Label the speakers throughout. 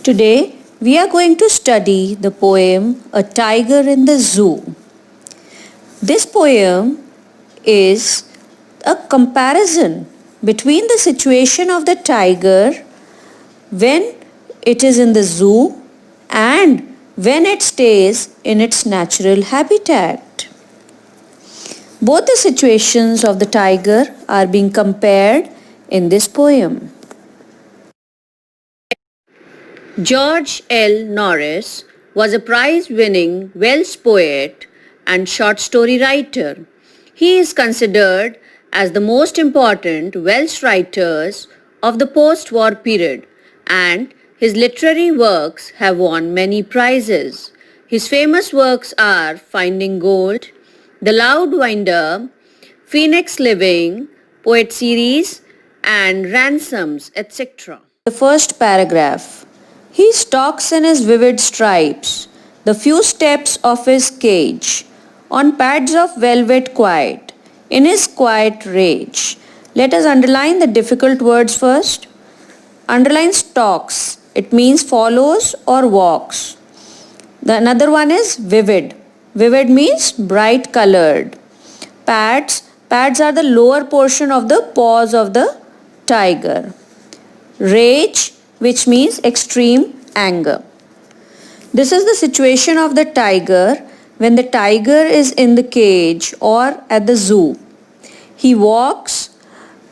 Speaker 1: Today we are going to study the poem A Tiger in the Zoo. This poem is a comparison between the situation of the tiger when it is in the zoo and when it stays in its natural habitat. Both the situations of the tiger are being compared in this poem. George L. Norris was a prize-winning Welsh poet and short story writer. He is considered as the most important Welsh writers of the post-war period, and his literary works have won many prizes. His famous works are Finding Gold, The Loud Winder, Phoenix Living, Poet Series, and Ransoms, etc. The first paragraph. He stalks in his vivid stripes, the few steps of his cage, on pads of velvet quiet, in his quiet rage. Let us underline the difficult words first. Underline stalks. It means follows or walks. The another one is vivid. Vivid means bright colored. Pads. Pads are the lower portion of the paws of the tiger. Rage, which means extreme anger. This is the situation of the tiger when the tiger is in the cage or at the zoo. He walks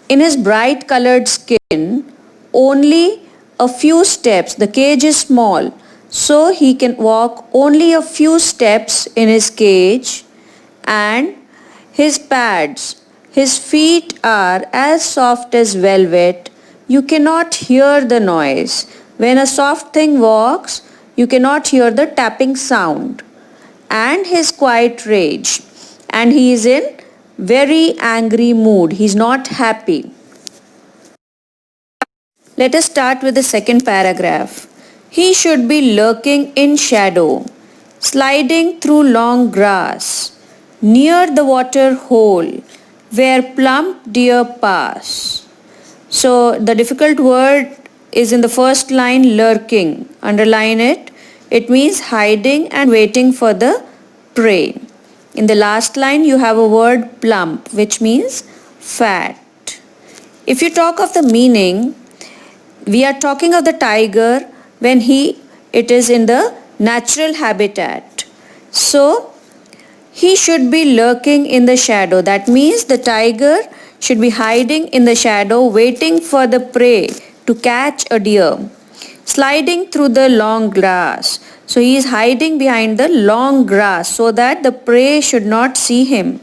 Speaker 1: in his bright colored skin only a few steps. The cage is small, so he can walk only a few steps in his cage, and his pads, his feet are as soft as velvet. You cannot hear the noise. When a soft thing walks, you cannot hear the tapping sound. And his quiet rage. And he is in very angry mood. He is not happy. Let us start with the second paragraph. He should be lurking in shadow, sliding through long grass, near the water hole, where plump deer pass. So the difficult word is in the first line, lurking. Underline it. It means hiding and waiting for the prey. In the last line you have a word plump, which means fat. If you talk of the meaning, we are talking of the tiger when it is in the natural habitat. So he should be lurking in the shadow. That means the tiger should be hiding in the shadow, waiting for the prey to catch a deer. Sliding through the long grass. So he is hiding behind the long grass so that the prey should not see him.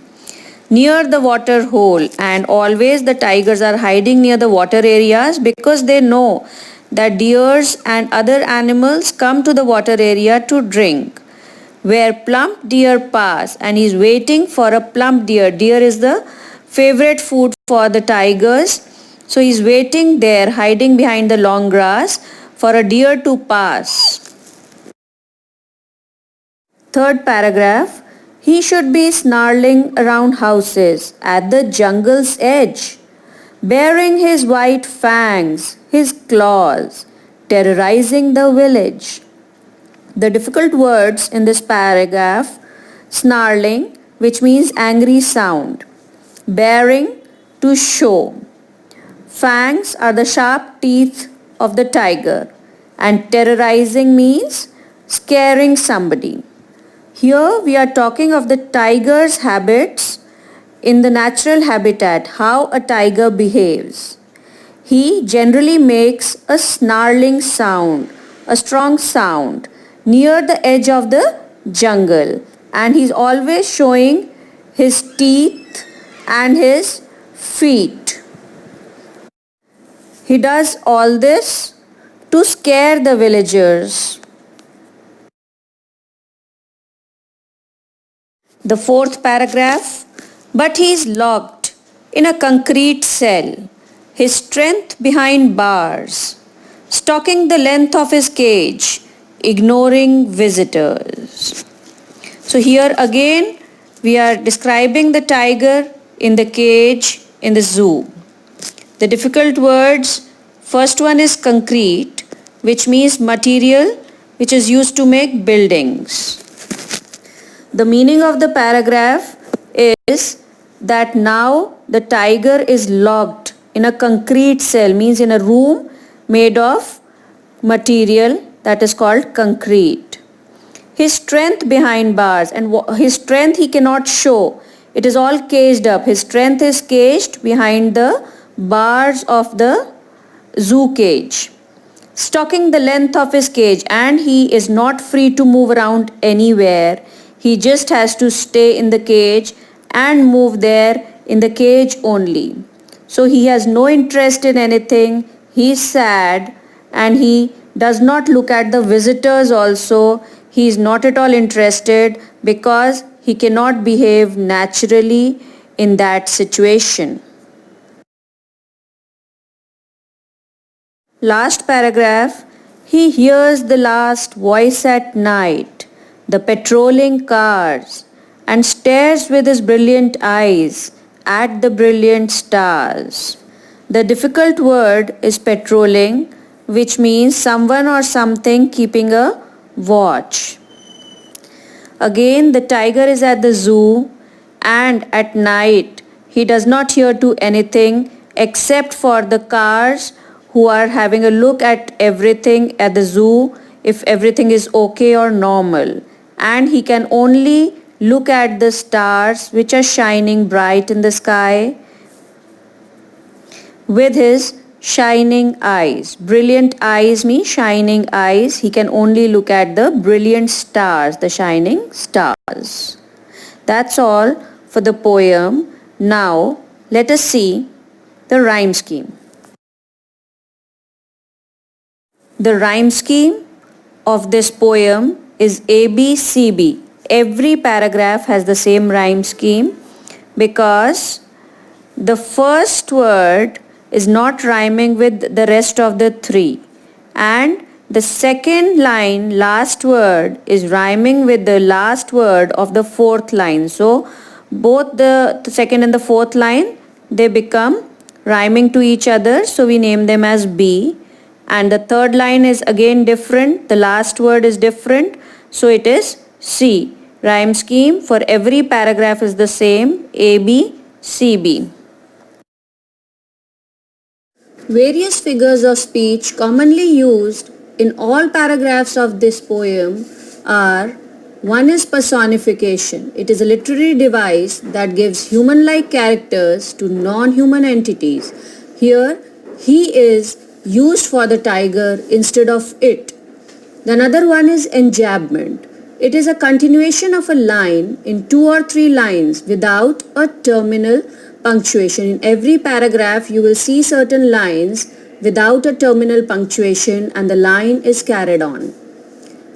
Speaker 1: Near the water hole, and always the tigers are hiding near the water areas because they know that deers and other animals come to the water area to drink. Where plump deer pass, and he is waiting for a plump deer. Deer is the favorite food for the tigers. So he is waiting there, hiding behind the long grass for a deer to pass. Third paragraph. He should be snarling around houses at the jungle's edge, baring his white fangs, his claws, terrorizing the village. The difficult words in this paragraph: snarling, which means angry sound, baring, to show. Fangs are the sharp teeth of the tiger, and terrorizing means scaring somebody. Here we are talking of the tiger's habits in the natural habitat, how a tiger behaves. He generally makes a snarling sound, a strong sound, near the edge of the jungle, and he's always showing his teeth and his feet. He does all this to scare the villagers. The fourth paragraph. But he is locked in a concrete cell, his strength behind bars, stalking the length of his cage, ignoring visitors. So here again we are describing the tiger in the cage in the zoo. The difficult words, first one is concrete, which means material which is used to make buildings. The meaning of the paragraph is that now the tiger is locked in a concrete cell, means in a room made of material that is called concrete. His strength behind bars, and his strength he cannot show. It is all caged up. His strength is caged behind the bars of the zoo cage, stocking the length of his cage, and he is not free to move around anywhere. He just has to stay in the cage and move there in the cage only. So he has no interest in anything. He is sad and he does not look at the visitors also. He is not at all interested because he cannot behave naturally in that situation. Last paragraph. He hears the last voice at night, the patrolling cars, and stares with his brilliant eyes at the brilliant stars. The difficult word is patrolling, which means someone or something keeping a watch. Again, the tiger is at the zoo, and at night he does not hear to anything except for the cars who are having a look at everything at the zoo, if everything is okay or normal. And he can only look at the stars which are shining bright in the sky with his shining eyes. Brilliant eyes means shining eyes. He can only look at the brilliant stars, the shining stars. That's all for the poem. Now let us see the rhyme scheme. The rhyme scheme of this poem is ABCB. Every paragraph has the same rhyme scheme because the first word is not rhyming with the rest of the three, and the second line, last word, is rhyming with the last word of the fourth line. So both the second and the fourth line, they become rhyming to each other, so we name them as B. And the third line is again different, the last word is different, so it is C. Rhyme scheme for every paragraph is the same, A, B, C, B. Various figures of speech commonly used in all paragraphs of this poem are: one is personification. It is a literary device that gives human-like characters to non-human entities. Here, he is used for the tiger instead of it. The another one is enjambment. It is a continuation of a line in 2 or 3 lines without a terminal punctuation. In every paragraph you will see certain lines without a terminal punctuation and the line is carried on.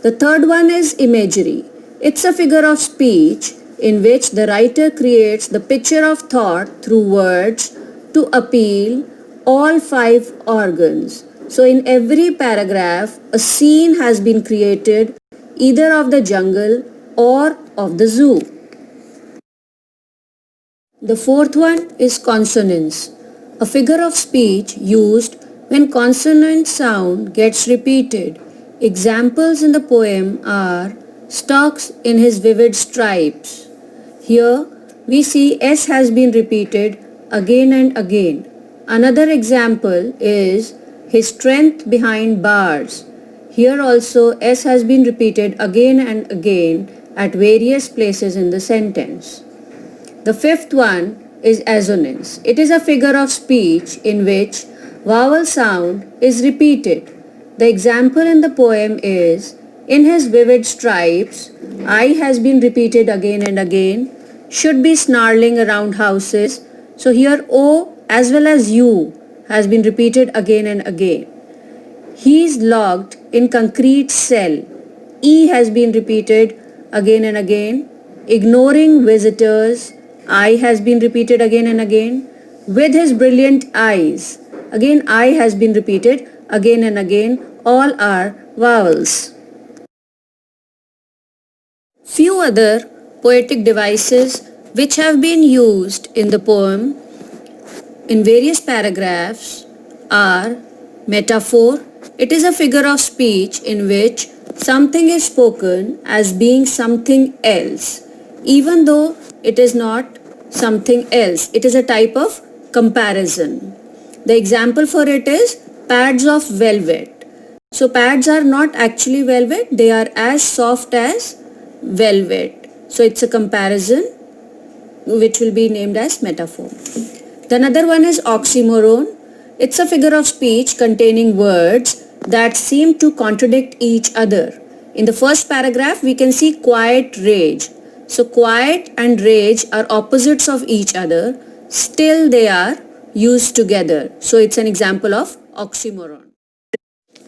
Speaker 1: The third one is imagery. It's a figure of speech in which the writer creates the picture of thought through words to appeal all 5 organs. So in every paragraph a scene has been created either of the jungle or of the zoo. The fourth one is consonance, a figure of speech used when consonant sound gets repeated. Examples in the poem are stalks in his vivid stripes. Here we see S has been repeated again and again. Another example is his strength behind bars. Here also S has been repeated again and again at various places in the sentence. The fifth one is assonance. It is a figure of speech in which vowel sound is repeated. The example in the poem is, in his vivid stripes, I has been repeated again and again, should be snarling around houses. So here O as well as U has been repeated again and again. He is locked in concrete cell. E has been repeated again and again. Ignoring visitors, I has been repeated again and again. With his brilliant eyes, again I has been repeated again and again. All are vowels. Few other poetic devices which have been used in the poem in various paragraphs are metaphor, It is a figure of speech in which something is spoken as being something else, even though it is not something else. It is a type of comparison. The example for it is pads of velvet. So pads are not actually velvet, they are as soft as velvet. So it's a comparison which will be named as metaphor. The another one is oxymoron. It's a figure of speech containing words that seem to contradict each other. In the first paragraph, we can see quiet rage. So quiet and rage are opposites of each other, still they are used together. So it's an example of oxymoron.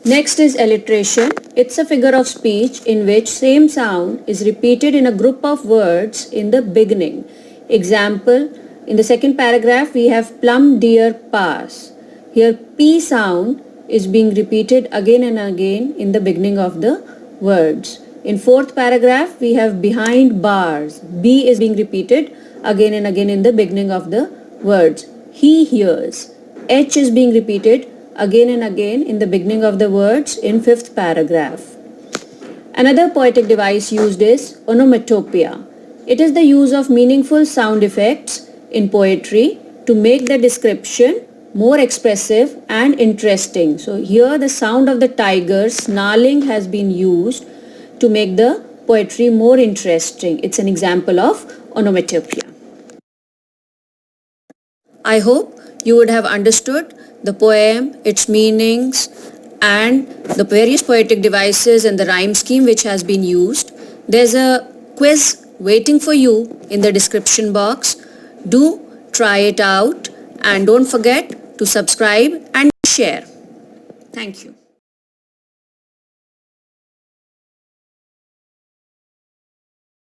Speaker 1: Next is alliteration. It's a figure of speech in which same sound is repeated in a group of words in the beginning. Example, in the second paragraph we have plum deer pass. Here P sound is being repeated again and again in the beginning of the words. In fourth paragraph we have behind bars. B is being repeated again and again in the beginning of the words. He hears. H is being repeated again and again in the beginning of the words in fifth paragraph. Another poetic device used is onomatopoeia. It is the use of meaningful sound effects in poetry to make the description more expressive and interesting. So here the sound of the tiger snarling has been used to make the poetry more interesting. It's an example of onomatopoeia. I hope you would have understood the poem, its meanings, and the various poetic devices and the rhyme scheme which has been used. There's a quiz waiting for you in the description box. Do try it out and don't forget to subscribe and share. Thank you.